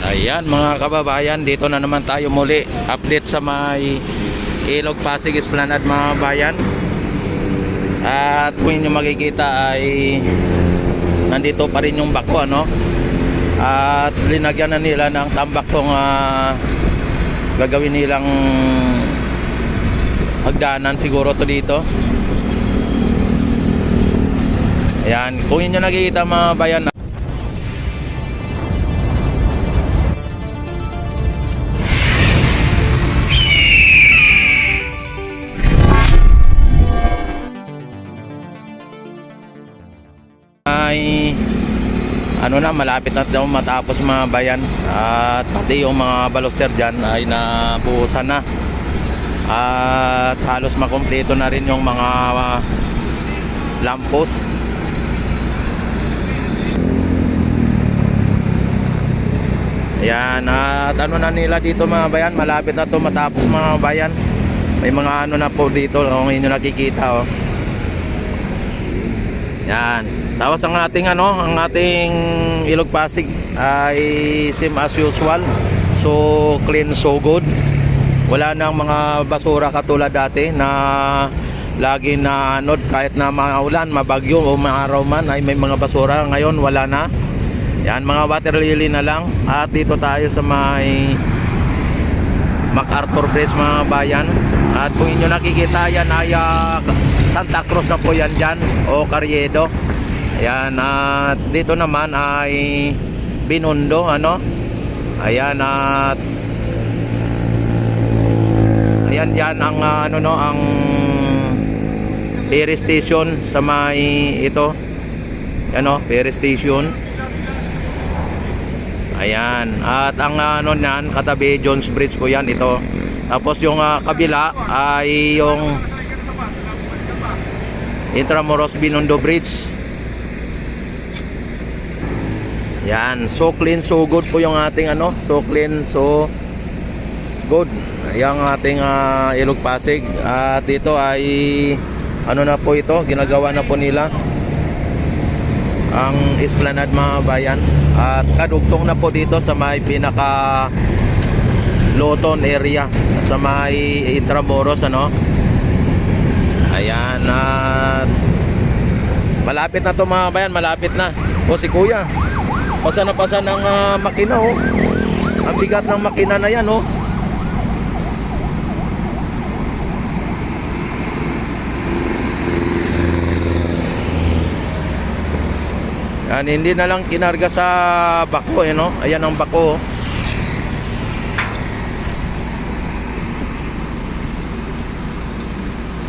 Ayan mga kababayan, dito na naman tayo muli. Update sa may Ilog Pasig Esplanade mga kababayan. At kung inyo makikita ay nandito pa rin yung bako, ano? At linagyan na nila ng tambak kung gagawin nilang hagdanan siguro to dito. Ayan, kung inyo nakikita mga bayan, ay ano na, malapit na daw matapos mga bayan. At pati yung mga baluster dyan ay nabuhusan na. At halos makumpleto na rin yung mga lampos. Ayan, at ano na nila dito mga bayan, malapit na to matapos mga bayan. May mga ano na po dito kung inyo nakikita, oh. Yan. Tapos ang ating ang ating Ilog Pasig ay same as usual. So clean, so good. Wala nang mga basura katulad dati na lagi na anod kahit na maulan, mabagyo o maaraw man ay may mga basura. Ngayon wala na. Yan, mga water lily na lang. At dito tayo sa may MacArthur Bridge mga bayan. At kung inyo nakikita, yan ay Santa Cruz na po yan dyan, o Carriedo. Ayan, at dito naman ay Binondo, ano? Ayan, at ayan dyan ang ang ferry station sa may ito. Ano, ferry station. Ayan, at ang niyan, katabi Jones Bridge po yan ito. Tapos yung kabila ay yung Intramuros Binondo Bridge. Yan, so clean, so good po yung ating so clean, so good yung ating Ilog Pasig. At dito ay na po ito, ginagawa na po nila ang Esplanade mga bayan. At kadugtong na po dito sa may pinaka Loton area sa may Intramuros, ano. Ayan, at malapit na to mga bayan, malapit na. O si kuya, pasa na pasa ng makina, oh. Ang bigat ng makina na yan, oh. Yan, hindi na lang kinarga sa bako, no? Ayan ang bako, oh.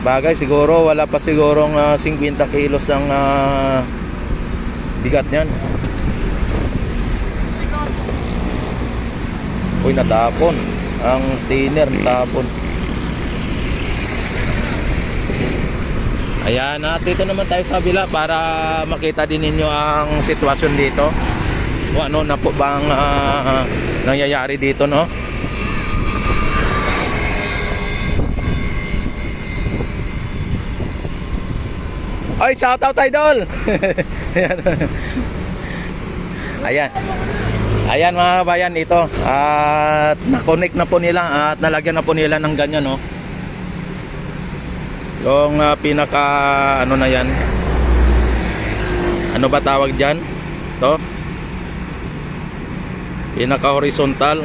Sabagay, siguro wala pa sigurong 50 kilos ng bigat niyan. Uy, natapon. Ang thinner natapon. Ayan, at dito naman tayo sa kabila para makita din ninyo ang sitwasyon dito. O ano na po bang nangyayari dito, no? Ay, shout out idol. Ayan. Ayan. Ayan mga kabayan, ito. At na-connect na po nila at nalagyan na po nila ng ganyan, no. Yung pinaka na yan. Ano ba tawag diyan? To. Pinaka horizontal.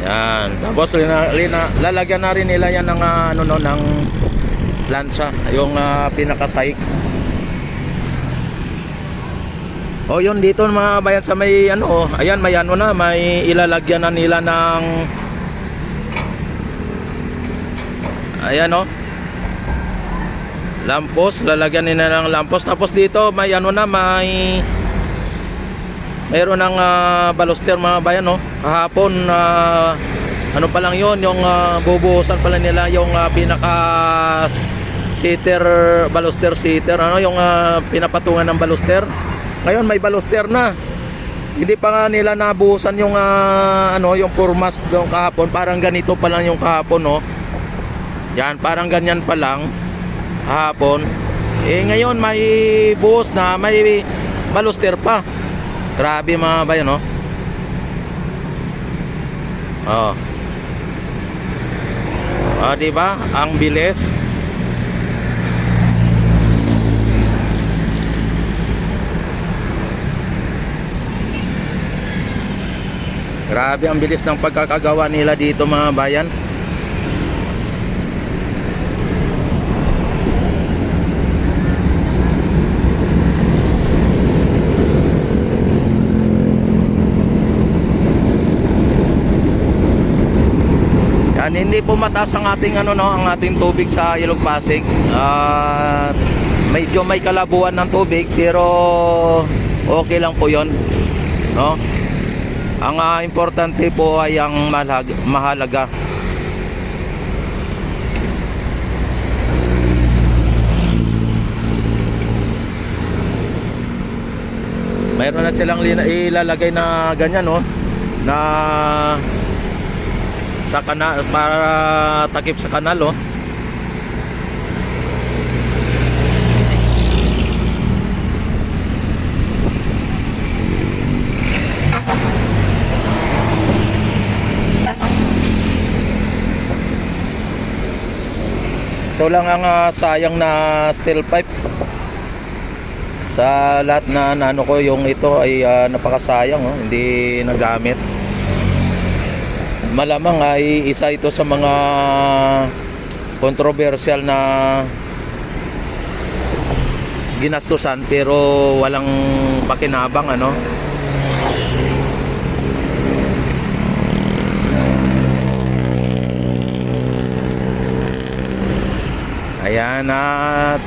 Yan. Tapos lalagyan na rin nila yan ng ng plansa, yung pinaka-sike. O yun dito mga bayan sa may ayan may na, may ilalagyan na nila ng ayan, lampos, lalagyan nila ng lampos. Tapos dito may mayroon ng baluster mga bayan, kahapon pa lang yon, yung bubuhusan pala nila yung pinaka seater, baluster seater, yung pinapatungan ng baluster. Ngayon may baluster na. Hindi pa nga nila nabuhusan yung yung formas doon kahapon. Parang ganito pa lang yung kahapon, no. Yan, parang ganyan pa lang kahapon. Ngayon may buhos na, may baluster pa. Grabe mga bayan, no? Oh. Diba? Ang bilis. Grabe ang bilis ng pagkakagawa nila dito mga bayan. Hindi po mataas ang ating ang ating tubig sa Ilog Pasig. Medyo may kalabuan ng tubig pero okay lang po 'yon, no? Ang importante po ay ang mahalaga. Mayroon na silang ilalagay na ganyan, no, na sa kanal para takip sa kanal, oh. Ito lang ang sayang na steel pipe sa lahat na nano ko. Yung ito ay napakasayang, oh, hindi nagamit. Malamang ay isa ito sa mga controversial na ginastusan pero walang pakinabang, ano. Ayan, at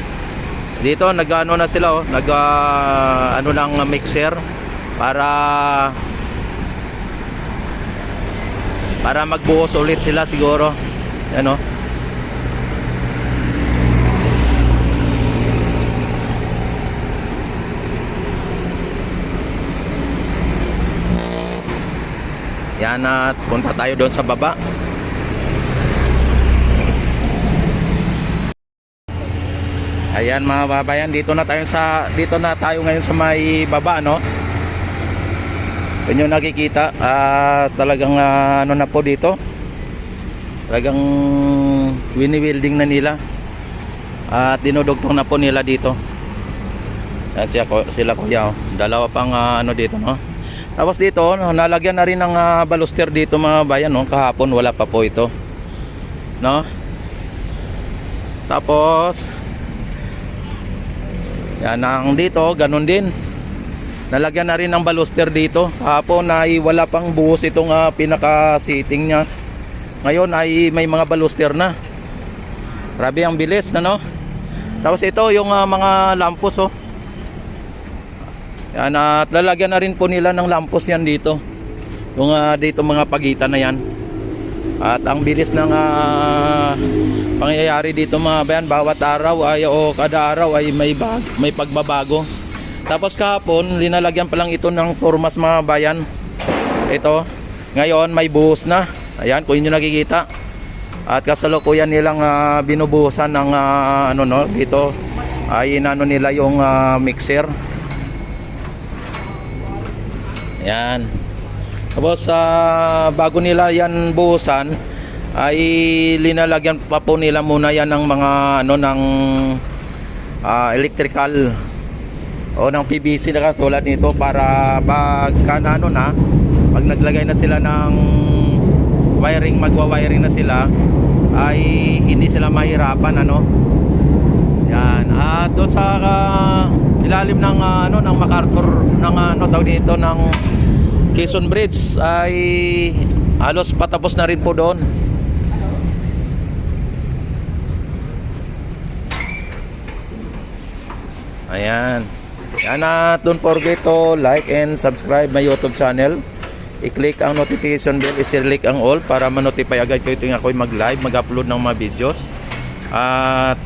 dito nag-ano na sila, oh, ano ng mixer para magbuhos ulit sila siguro. Ano? Yan, at punta tayo doon sa baba. Ayan mga babayan, dito na tayo ngayon sa may baba, no? Kung nyo nakikita, talagang ano na po dito, talagang wini-welding na nila at dinudugtong na po nila dito. Yan sila kuya, oh. Dalawa pang ano dito, no? Tapos dito, nalagyan na rin ng baluster dito mga bayan, no? Kahapon wala pa po ito, no? Tapos yan ang dito, ganun din. Nalagyan na rin ng baluster dito. Kahapon ay wala pang buhos itong pinaka-seating niya. Ngayon ay may mga baluster na. Grabe ang bilis na, no? Tapos ito yung mga lampos, oh. Yan, at lalagyan na rin po nila ng lampos yan dito. Yung dito mga pagitan na yan. At ang bilis ng pangyayari dito mga bayan, bawat araw ay o kada araw ay may pagbabago. Tapos kahapon linalagyan pa lang ito ng formas mga bayan. Ito ngayon may buhos na. Ayan, kung inyo nakikita. At kasalukuyan nilang binubuhusan ng ano, no, dito ay inano nila yung mixer. Ayan. Tapos bago nila yan buhusan ay linalagyan pa po nila muna yan ng mga ano ng electrical o ng PVC na katulad nito para pag ano na, pag naglagay na sila ng wiring, magwa-wiring na sila ay hindi sila mahirapan, ano. Yan. At doon sa ilalim ng ano ng MacArthur ng ano tawag dito ng Quezon Bridge ay halos patapos na rin po doon. Ayan. Yan, at don't forget to like and subscribe my YouTube channel. I-click ang notification bell, i-select ang all para ma-notify agad kayo tuwing ako'y mag-live, mag-upload ng mga videos. At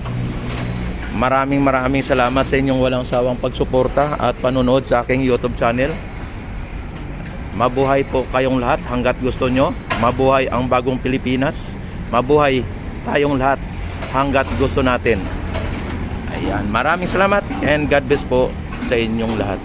maraming salamat sa inyong walang sawang pagsuporta at panonood sa aking YouTube channel. Mabuhay po kayong lahat hanggat gusto nyo. Mabuhay ang bagong Pilipinas. Mabuhay tayong lahat hanggat gusto natin. Ayan, maraming salamat and God bless po sa inyong lahat.